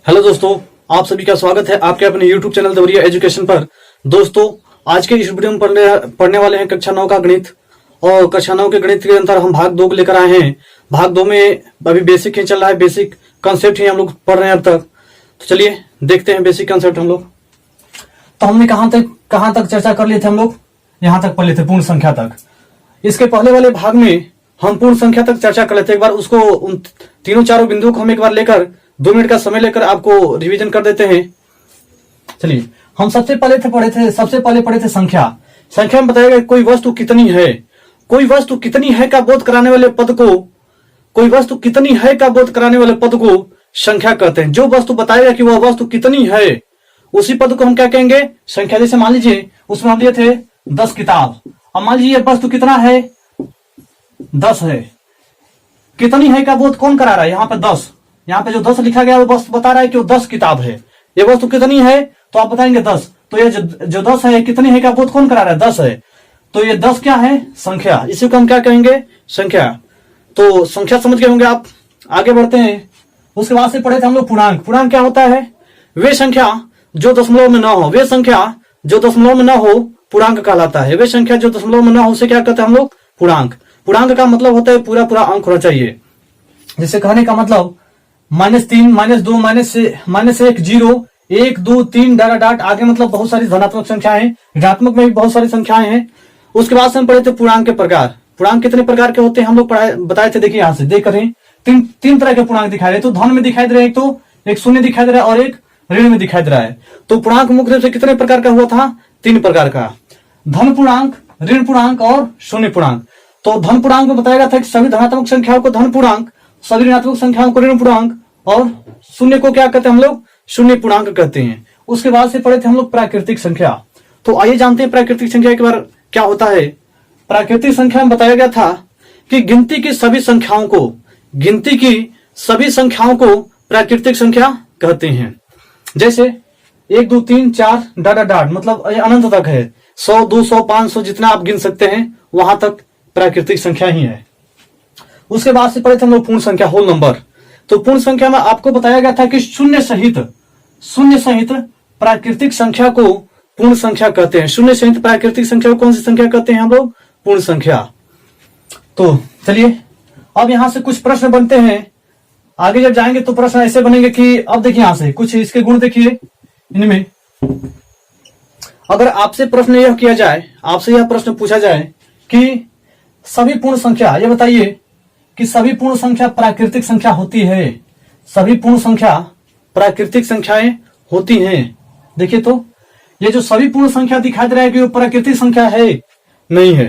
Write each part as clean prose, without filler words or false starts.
Hello दोस्तों, आप सभी का स्वागत है आपके अपने YouTube चैनल दवरिया एजुकेशन पर। दोस्तों, आज के इस वीडियो में पढ़ने वाले हैं कक्षा 9 का गणित। और कक्षा 9 के गणित के अंतर हम भाग 2 लेकर आए हैं। भाग 2 में अभी बेसिक ही चल रहा है, बेसिक कंसेप्ट ही हम लोग पढ़ रहे हैं अब तक। तो चलिए देखते हैं बेसिक कंसेप्ट हम लोग। तो हमने कहां तक चर्चा कर लिए थे हम लोग? यहां तक पढ़ लिए थे, पूर्ण संख्या तक। इसके पहले वाले भाग में हम पूर्ण संख्या तक चर्चा कर लेते। एक बार उसको उन तीनों चारों बिंदुओं को हम एक बार लेकर 2 मिनट का समय लेकर आपको रिवीजन कर देते हैं। चलिए, हम सबसे पहले पढ़े थे संख्या। संख्या में बताएगा कोई वस्तु कितनी है। कोई वस्तु कितनी है का बोध कराने वाले पद को संख्या कहते हैं। जो वस्तु बताएगा कि वह वस्तु कितनी है, उसी पद को हम क्या कहेंगे? संख्या। जैसे मान लीजिए उसमें हम लिए थे 10 किताब। अब मान लीजिए वस्तु कितना है? 10 है। कितनी है का बोध कौन करा रहा है? यहाँ पे 10, यहाँ पे जो 10 लिखा गया वो वस्तु बता रहा है कि वो 10 किताब है। ये वस्तु कितनी है तो आप बताएंगे 10। तो ये जो 10 है, कितनी है का बोध कौन करा रहा है? 10 है। तो ये 10 क्या है? संख्या। इसी को हम क्या कहेंगे? संख्या। तो संख्या समझ गए होंगे आप। आगे बढ़ते हैं। उसके बाद से पढ़े थे हम लोग पूर्णांक। पूर्णांक क्या होता है? वे संख्या जो दशमलव में न हो। वे संख्या जो दशमलव में न हो पूर्णांक कहलाता है। वे संख्या जो दशमलव में न हो उसे क्या कहते हैं हम लोग? पूर्णांक। पूर्णांक का मतलब होता है पूरा पूरा अंक होना चाहिए। जिसे कहने का मतलब -3, -2, -1, 0, 1, 2, 3 डॉट आगे, मतलब बहुत सारी धनात्मक संख्याएं, ऋणात्मक में भी बहुत सारी संख्याएं हैं। उसके बाद से हम पढ़े थे पूर्णांक के प्रकार। पूर्णांक कितने प्रकार के होते हैं हम लोग बताए थे। देखिए यहाँ से देख रहे हैं, तीन तरह के पूर्णांक दिखाई दे। तो धन में दिखाई दे रहे हैं, तो एक शून्य दिखाई दे रहा है और एक ऋण में दिखाई दे रहा है। तो पूर्णांक मुख्य रूप से कितने प्रकार का हुआ था? 3 प्रकार का। धन पूर्णांक, ऋण पूर्णांक और शून्य पूर्णांक। तो धन पूर्णांक में बताया था कि सभी धनात्मक संख्याओं को धन पूर्णांक, सभी ऋणात्मक संख्याओं को ऋण पूर्णांक और शून्य को क्या कहते हैं हम लोग? शून्य पूर्णांक कहते हैं। उसके बाद से पढ़े थे हम लोग प्राकृतिक संख्या। तो आइए जानते हैं प्राकृतिक संख्या के बार क्या होता है। प्राकृतिक संख्या में बताया गया था कि गिनती की सभी संख्याओं को प्राकृतिक संख्या कहते हैं। जैसे 1, 2, 3, 4 डॉट, मतलब अनंत तक है। 100, 200, 500 जितना आप गिन सकते हैं वहां तक प्राकृतिक संख्या ही है। उसके बाद से पढ़े थे हम लोग पूर्ण संख्या, होल नंबर। तो पूर्ण संख्या में आपको बताया गया था कि शून्य सहित प्राकृतिक संख्या को पूर्ण संख्या कहते हैं। शून्य सहित प्राकृतिक संख्या को कौन सी संख्या कहते हैं हम लोग? पूर्ण संख्या। तो चलिए अब यहां से कुछ प्रश्न बनते हैं। आगे जब जाएंगे तो प्रश्न ऐसे बनेंगे कि अब देखिए यहां से कुछ इसके गुण देखिए। इनमें अगर आपसे प्रश्न यह किया जाए, आपसे यह प्रश्न पूछा जाए कि सभी पूर्ण संख्या, ये बताइए कि सभी पूर्ण संख्या प्राकृतिक संख्या होती है। सभी पूर्ण संख्या प्राकृतिक संख्याएं होती हैं। देखिए तो ये जो सभी पूर्ण संख्या दिखाई दे रहा है कि वो प्राकृतिक संख्या है? नहीं है,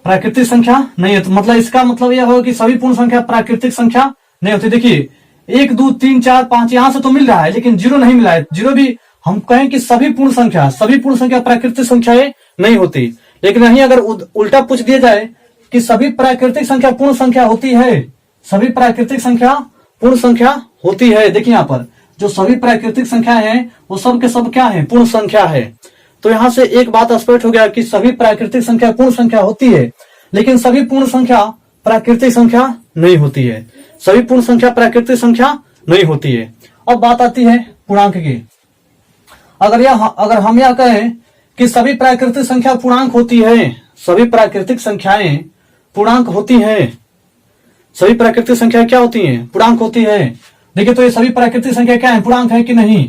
प्राकृतिक संख्या नहीं है। तो मतलब इसका मतलब यह होगा कि सभी पूर्ण संख्या प्राकृतिक संख्या नहीं होती। देखिए 1, 2, 3, 4, 5 यहां से तो मिल रहा है, लेकिन 0 नहीं मिला है। 0 भी हम कहें कि सभी पूर्ण संख्या प्राकृतिक संख्याएं नहीं होती। लेकिन नहीं, अगर उल्टा पूछ दिया जाए कि सभी प्राकृतिक संख्या पूर्ण संख्या होती है, सभी प्राकृतिक संख्या पूर्ण संख्या होती है। देखिए यहाँ पर जो सभी प्राकृतिक संख्या हैं वो सब के सब क्या है? पूर्ण संख्या है। तो यहां से एक बात स्पष्ट हो गया कि सभी प्राकृतिक संख्या पूर्ण संख्या होती है, लेकिन सभी पूर्ण संख्या प्राकृतिक संख्या नहीं होती है। सभी पूर्ण संख्या प्राकृतिक संख्या नहीं होती है। अब बात आती है पूर्णांक की। अगर हम यह कहें कि सभी प्राकृतिक संख्या पूर्णांक होती है, सभी प्राकृतिक संख्याएं पूर्णांक होती हैं। सभी प्राकृतिक संख्या क्या होती हैं? पूर्णांक होती है। देखिए तो ये सभी प्राकृतिक संख्या क्या है? पूर्णांक है कि नहीं?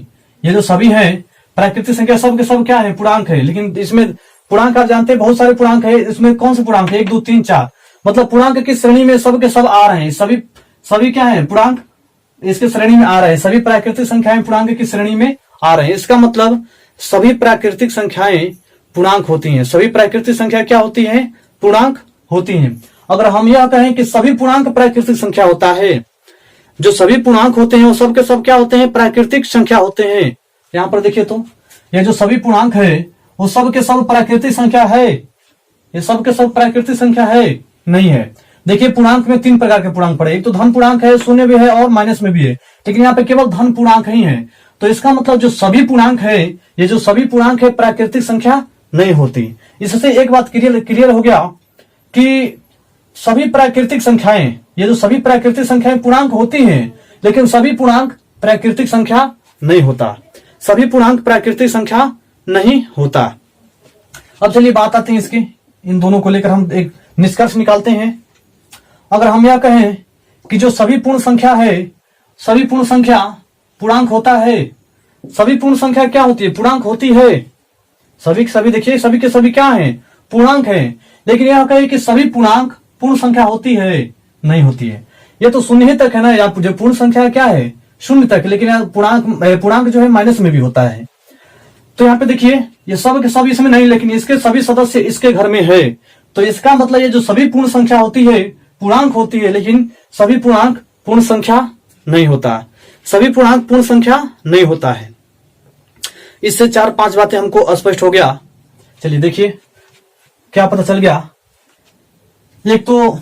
ये जो सभी है प्राकृतिक संख्या सब के सब क्या है? पूर्णांक है। लेकिन इसमें पूर्णांक आप जानते हैं बहुत सारे पूर्णांक है। इसमें कौन से पूर्णांक है? 1, 2, 3, 4, मतलब पूर्णांक की श्रेणी में सब के सब आ रहे हैं। सभी क्या है? पूर्णांक इसके श्रेणी में आ रहे हैं। सभी प्राकृतिक संख्याएं पूर्णांक की श्रेणी में आ रहे हैं। इसका मतलब सभी प्राकृतिक संख्याएं पूर्णांक होती हैं। सभी प्राकृतिक संख्या क्या होती है? पूर्णांक होती हैं। अगर हम यह कहें कि सभी पूर्णांक प्राकृतिक संख्या होता है, जो सभी पूर्णांक होते हैं वो सब के सब क्या होते हैं? प्राकृतिक संख्या होते हैं। यहाँ पर देखिए तो ये जो सभी पूर्णांक है वो सब के सब प्राकृतिक संख्या है? ये सब के सब प्राकृतिक संख्या है? नहीं है। देखिए पूर्णांक में 3 प्रकार के पूर्णांक पड़े। एक तो धन पूर्णांक है, शून्य भी है और माइनस में भी है, लेकिन यहाँ पे केवल धन पूर्णांक ही है। तो इसका मतलब जो सभी पूर्णांक है, ये जो सभी पूर्णांक है प्राकृतिक संख्या नहीं होती। इससे एक बात क्लियर हो गया कि सभी प्राकृतिक संख्याएं, ये जो सभी प्राकृतिक संख्याएं पूर्णांक होती हैं, लेकिन सभी पूर्णांक प्राकृतिक संख्या नहीं होता। सभी पूर्णांक प्राकृतिक संख्या नहीं होता। अब चलिए बात आती है इसकी, इन दोनों को लेकर हम एक निष्कर्ष निकालते हैं। अगर हम यह कहें कि जो सभी पूर्ण संख्या है, सभी पूर्ण संख्या पूर्णांक होता है, सभी पूर्ण संख्या क्या होती है? पूर्णांक होती है। सभी देखिए, सभी के सभी क्या है? पूर्णांक है। लेकिन यह कहे कि सभी पूर्णांक पूर्ण संख्या होती है, नहीं होती है। ये तो शून्य ही तक है ना, या जो पूर्ण संख्या क्या है? शून्य तक। लेकिन पूर्णांक जो है माइनस में भी होता है। तो यहाँ पे देखिए, ये सब के सब इसमें नहीं, लेकिन इसके सभी सदस्य इसके घर में है। तो इसका मतलब ये जो सभी पूर्ण संख्या होती है पूर्णांक होती है, लेकिन सभी पूर्णांक पूर्ण संख्या नहीं होता। सभी पूर्णांक पूर्ण संख्या नहीं होता है। इससे 4-5 बातें हमको स्पष्ट हो गया। चलिए देखिए क्या पता चल गया। एक तो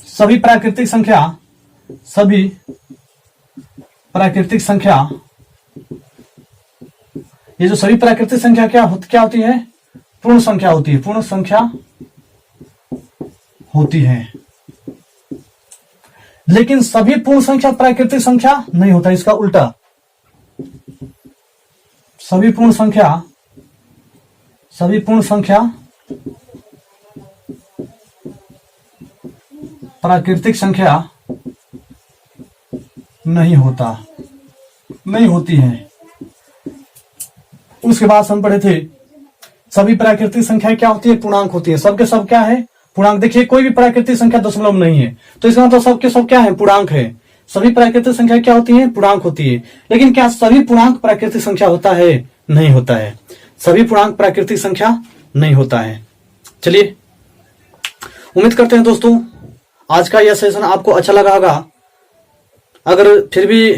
सभी प्राकृतिक संख्या, सभी प्राकृतिक संख्या, ये जो सभी प्राकृतिक संख्या क्या होती है? पूर्ण संख्या होती है। पूर्ण संख्या होती है। लेकिन सभी पूर्ण संख्या प्राकृतिक संख्या नहीं होता, इसका उल्टा। सभी पूर्ण संख्या प्राकृतिक संख्या नहीं होती है। उसके बाद हम पढ़े थे सभी प्राकृतिक संख्या क्या होती है? पूर्णांक होती है। सबके सब क्या है? पूर्णांक। देखिए कोई भी प्राकृतिक संख्या दशमलव नहीं है, तो इसका मतलब सबके सब क्या है? पूर्णांक है। सभी प्राकृतिक संख्या क्या होती है? पूर्णांक होती है। लेकिन क्या सभी पूर्णांक प्राकृतिक संख्या होता है? नहीं होता है। सभी पूर्णांक प्राकृतिक संख्या नहीं होता है। चलिए, उम्मीद करते हैं दोस्तों आज का यह सेशन आपको अच्छा लगा होगा। अगर फिर भी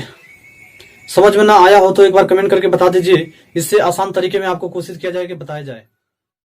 समझ में ना आया हो तो एक बार कमेंट करके बता दीजिए, इससे आसान तरीके में आपको कोशिश किया जाए कि बताया जाए।